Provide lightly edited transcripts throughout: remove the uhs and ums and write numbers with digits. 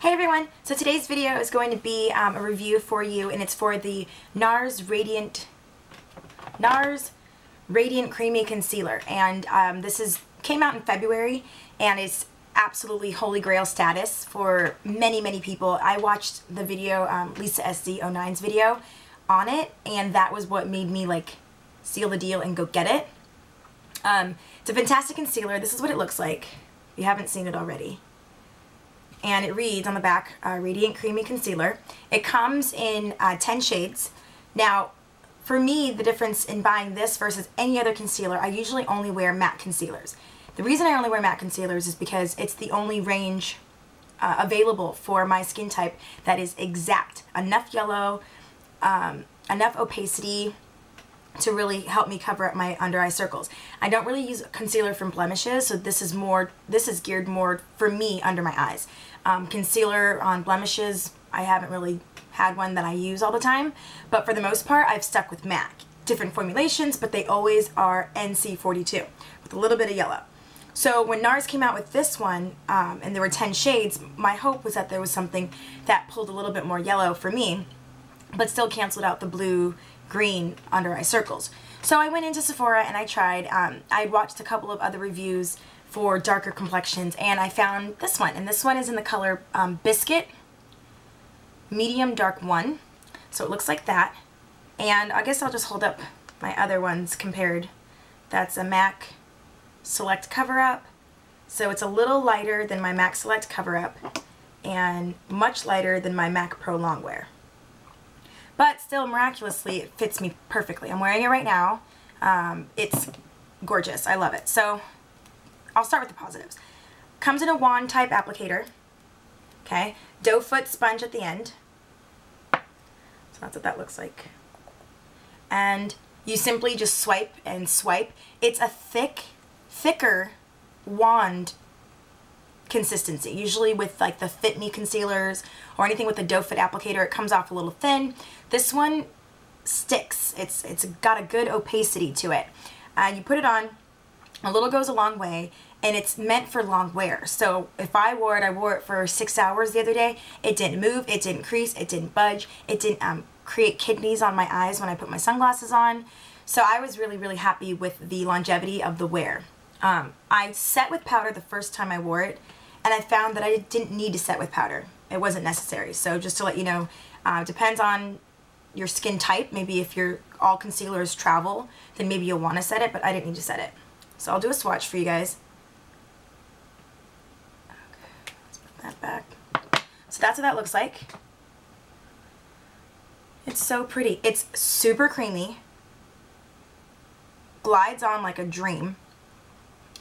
Hey everyone! So today's video is going to be a review for you, and it's for the NARS Radiant Creamy Concealer. And came out in February, and it's absolutely holy grail status for many people. I watched the video, Lisa SC09's video on it, and that was what made me like seal the deal and go get it. It's a fantastic concealer. This is what it looks like if you haven't seen it already. And it reads on the back, Radiant Creamy Concealer. It comes in 10 shades. Now, for me, the difference in buying this versus any other concealer, I usually only wear matte concealers. The reason I only wear matte concealers is because it's the only range available for my skin type that is exact. Enough yellow, enough opacity to really help me cover up my under eye circles. I don't really use concealer from blemishes, so this is geared more for me under my eyes. Concealer on blemishes, I haven't really had one that I use all the time, but for the most part I've stuck with MAC. Different formulations, but they always are NC42 with a little bit of yellow. So when NARS came out with this one, and there were 10 shades, my hope was that there was something that pulled a little bit more yellow for me, but still canceled out the blue green under eye circles. So I went into Sephora and I tried. I watched a couple of other reviews for darker complexions, and I found this one, and this one is in the color Biscuit Medium Dark 1. So it looks like that, and I guess I'll just hold up my other ones compared. That's a MAC Select Cover-Up, so it's a little lighter than my MAC Select Cover-Up and much lighter than my MAC Pro Longwear. But still, miraculously, it fits me perfectly. I'm wearing it right now. It's gorgeous. I love it. So I'll start with the positives. Comes in a wand type applicator. Okay. Doe foot sponge at the end. So that's what that looks like. And you simply just swipe and swipe. It's a thicker wand consistency. Usually with like the Fit Me concealers or anything with a doe foot applicator, it comes off a little thin. This one sticks. It's got a good opacity to it. You put it on, a little goes a long way, and it's meant for long wear. So if I wore it for 6 hours the other day. It didn't move, it didn't crease, it didn't budge, it didn't create kidneys on my eyes when I put my sunglasses on. So I was really happy with the longevity of the wear. I set with powder the first time I wore it, and I found that I didn't need to set with powder. It wasn't necessary. So just to let you know, depends on your skin type. Maybe if all concealers travel, then maybe you'll want to set it, but I didn't need to set it. So I'll do a swatch for you guys. Okay, let's put that back. So that's what that looks like. It's so pretty. It's super creamy. Glides on like a dream.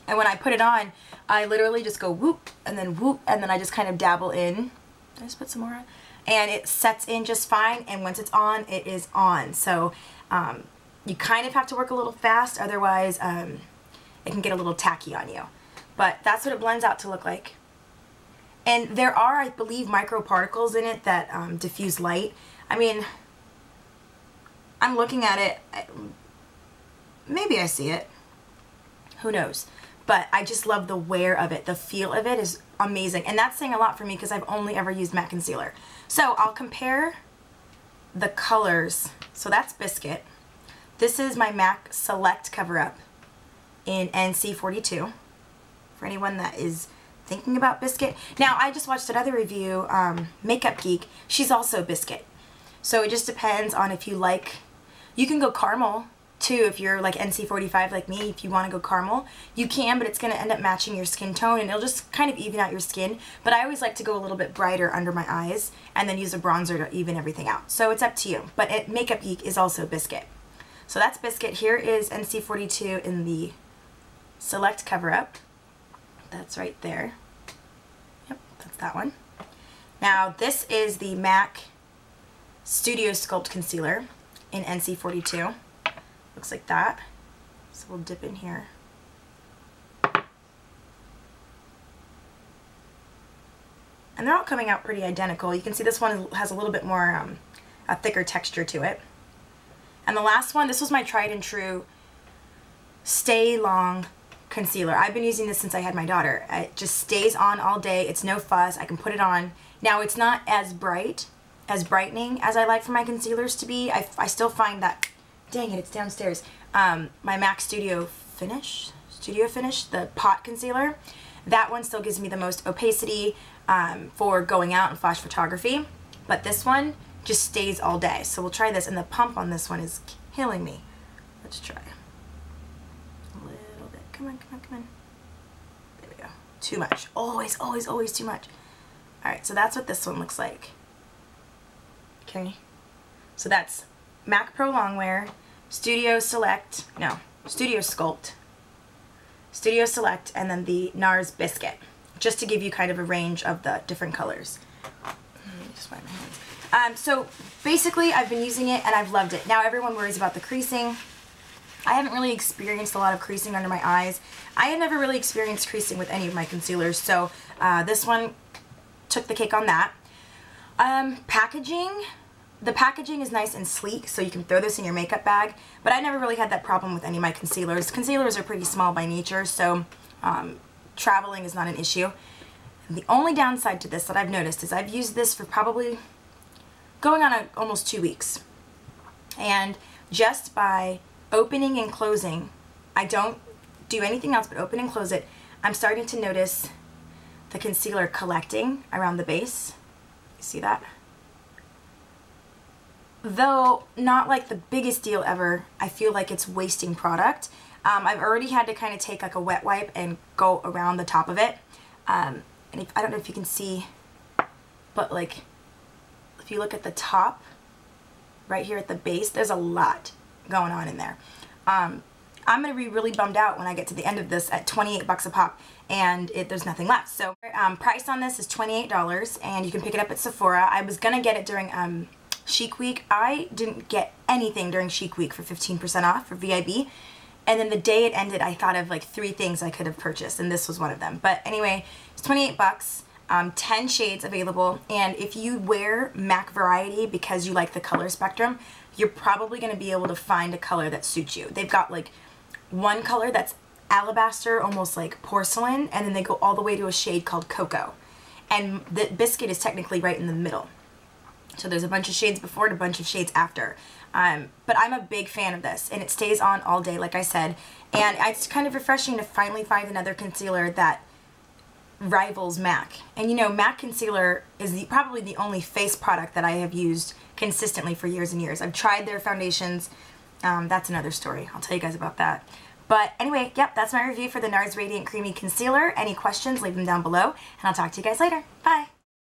And when I put it on, I literally just go whoop, and then I just kind of dabble in. I just put some more on. And it sets in just fine, and once it's on, it is on. So you kind of have to work a little fast, otherwise it can get a little tacky on you. But that's what it blends out to look like. And there are, I believe, microparticles in it that diffuse light. I mean, I'm looking at it. Maybe I see it. Who knows? But I just love the wear of it. The feel of it is amazing. And that's saying a lot for me because I've only ever used matte concealer. So I'll compare the colors. So that's Biscuit. This is my MAC Select Cover-Up in NC42. For anyone that is thinking about Biscuit. Now, I just watched another review, Makeup Geek. She's also Biscuit. So it just depends on if you like. You can go caramel too, if you're like NC45 like me. If you want to go caramel, you can, but it's going to end up matching your skin tone, and it'll just kind of even out your skin. But I always like to go a little bit brighter under my eyes and then use a bronzer to even everything out. So it's up to you. But Makeup Geek is also Biscuit. So that's Biscuit. Here is NC42 in the Select Cover-Up. That's right there. Yep, that's that one. Now this is the MAC Studio Sculpt Concealer in NC42. Looks like that. So we'll dip in here. And they're all coming out pretty identical. You can see this one has a little bit more, a thicker texture to it. And the last one, this was my tried and true Stay Long concealer. I've been using this since I had my daughter. It just stays on all day. It's no fuss. I can put it on. Now, it's not as bright, as brightening as I like for my concealers to be. I still find that, dang it, it's downstairs. My MAC Studio Finish, the pot concealer, that one still gives me the most opacity for going out and flash photography. But this one just stays all day. So we'll try this, and the pump on this one is killing me. Let's try. A little bit. Come on, come on, come on. There we go. Too much. Always, always, always too much. Alright, so that's what this one looks like. Okay. So that's MAC Pro Longwear, Studio Select, no, Studio Sculpt, Studio Select, and then the NARS Biscuit, just to give you kind of a range of the different colors. Let me just wipe my hands. So basically I've been using it and I've loved it. Now everyone worries about the creasing. I haven't really experienced a lot of creasing under my eyes. I had never really experienced creasing with any of my concealers, so this one took the cake on that. Packaging. The packaging is nice and sleek, so you can throw this in your makeup bag, but I never really had that problem with any of my concealers. Concealers are pretty small by nature, so traveling is not an issue. And the only downside to this that I've noticed is I've used this for probably going on almost 2 weeks. And just by opening and closing, I don't do anything else but open and close it, I'm starting to notice the concealer collecting around the base. You see that? Though not like the biggest deal ever, I feel like it's wasting product. I've already had to kind of take like a wet wipe and go around the top of it. And I don't know if you can see, but like if you look at the top, right here at the base, there's a lot going on in there. I'm going to be really bummed out when I get to the end of this at 28 bucks a pop and there's nothing left. So price on this is $28 and you can pick it up at Sephora. I was going to get it during Chic Week. I didn't get anything during Chic Week for 15% off for VIB. And then the day it ended, I thought of like 3 things I could have purchased, and this was one of them. But anyway, it's 28 bucks, 10 shades available, and if you wear MAC Variety because you like the color spectrum, you're probably going to be able to find a color that suits you. They've got like one color that's alabaster, almost like porcelain, and then they go all the way to a shade called Cocoa. And the Biscuit is technically right in the middle. So there's a bunch of shades before and a bunch of shades after. But I'm a big fan of this, and it stays on all day, like I said. And it's kind of refreshing to finally find another concealer that rivals MAC. And you know, MAC concealer is probably the only face product that I have used consistently for years and years. I've tried their foundations. That's another story. I'll tell you guys about that. But anyway, yep, that's my review for the NARS Radiant Creamy Concealer. Any questions, leave them down below, and I'll talk to you guys later. Bye!